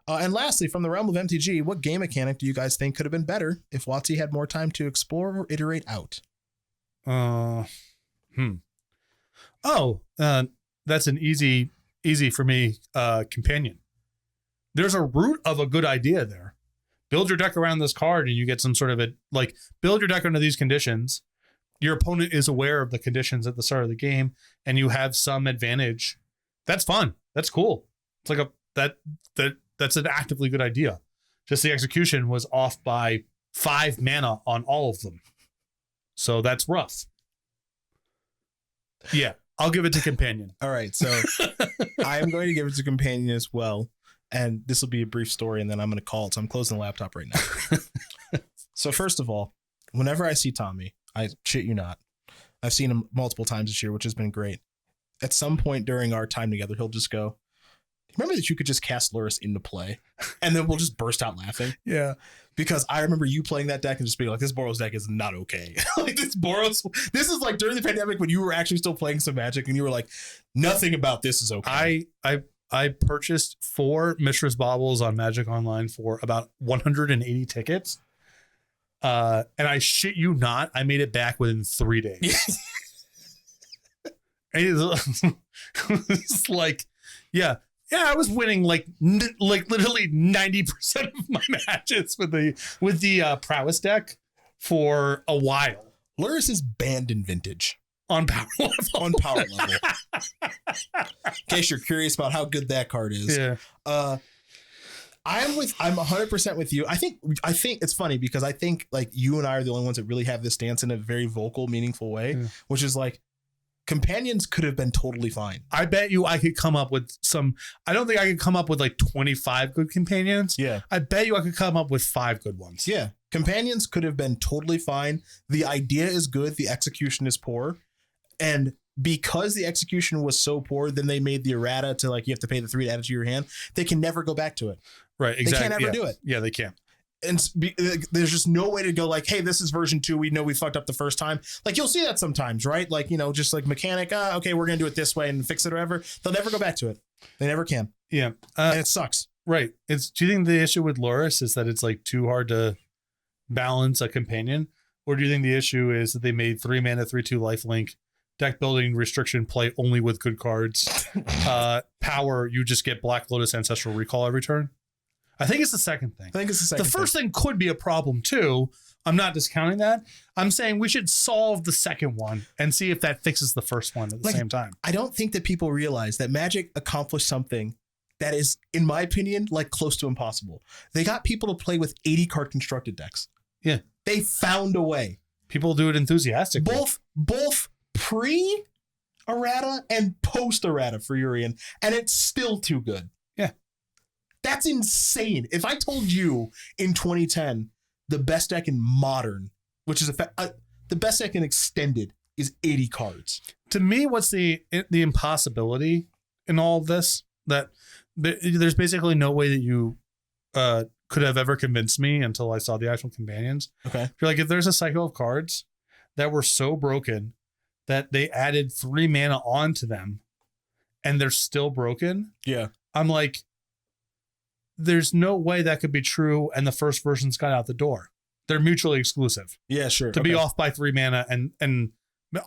And lastly, from the realm of MTG, what game mechanic do you guys think could have been better if WotC had more time to explore or iterate out? That's an easy for me companion. There's a root of a good idea there. Build your deck around this card and you get some sort of build your deck under these conditions. Your opponent is aware of the conditions at the start of the game and you have some advantage. That's fun. That's cool. It's like that's an actively good idea. Just the execution was off by 5 mana on all of them. So that's rough. Yeah, I'll give it to companion. All right, so I am going to give it to companion as well. And this will be a brief story and then I'm going to call it. So I'm closing the laptop right now. So first of all, whenever I see Tommy, I shit you not, I've seen him multiple times this year, which has been great. At some point during our time together, he'll just go, remember that you could just cast Lurrus into play? And then we'll just burst out laughing. Yeah. Because I remember you playing that deck and just being like, this Boros deck is not okay. Like this is like during the pandemic when you were actually still playing some Magic and you were like, nothing about this is okay. I purchased 4 Mishra's Baubles on Magic Online for about 180 tickets. And I shit you not, I made it back within 3 days. It's like, yeah, I was winning like literally 90% of my matches with the prowess deck for a while. Lurrus is banned in Vintage. On power level. On power level. In case you're curious about how good that card is. Yeah. I'm 100% with you. I think it's funny because I think like you and I are the only ones that really have this stance in a very vocal, meaningful way, which is like companions could have been totally fine. I bet you I could come up with I don't think I could come up with like 25 good companions. Yeah. I bet you I could come up with 5 good ones. Yeah. Companions could have been totally fine. The idea is good. The execution is poor. And because the execution was so poor, then they made the errata to like, you have to pay the 3 to add it to your hand. They can never go back to it. Right. Exactly. They can't ever do it. Yeah, they can't. And there's just no way to go like, hey, this is version 2. We know we fucked up the first time. Like you'll see that sometimes, right? Like, you know, just like mechanic. Okay, we're going to do it this way and fix it or whatever. They'll never go back to it. They never can. Yeah. And it sucks. Right. Do you think the issue with Lurrus is that it's like too hard to balance a companion? Or do you think the issue is that they made 3 mana, 3/2 lifelink, deck building restriction, play only with good cards, power, you just get Black Lotus Ancestral Recall every turn? I think it's the second thing. The first thing could be a problem too. I'm not discounting that. I'm saying we should solve the second one and see if that fixes the first one at the same time. I don't think that people realize that Magic accomplished something that is, in my opinion, like close to impossible. They got people to play with 80 card constructed decks. Yeah. They found a way. People do it enthusiastically. Both pre errata and post errata for Urian, and it's still too good. Yeah. That's insane. If I told you in 2010, the best deck in Modern, which is the best deck in Extended, is 80 cards. To me, what's the impossibility in all of this? That there's basically no way that you could have ever convinced me until I saw the actual companions. Okay. You're like, if there's a cycle of cards that were so broken that they added 3 mana onto them and they're still broken. Yeah. I'm like, there's no way that could be true. And the first version's got out the door. They're mutually exclusive. Yeah, sure. To be off by 3 mana and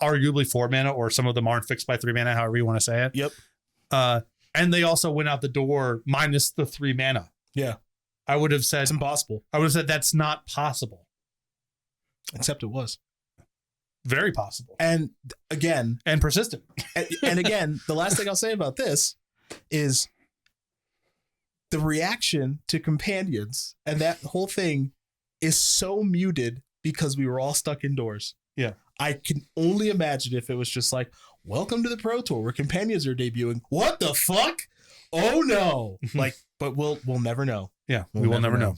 arguably 4 mana, or some of them aren't fixed by 3 mana, however you want to say it. Yep. And they also went out the door minus the 3 mana. Yeah. I would have said it's impossible. I would have said that's not possible. Except it was. Very possible. And again, and persistent. And again, the last thing I'll say about this is the reaction to companions and that whole thing is so muted because we were all stuck indoors. Yeah. I can only imagine if it was just like, welcome to the Pro Tour where companions are debuting. What the fuck? Oh no. Like, but we'll never know. Yeah, we will never know.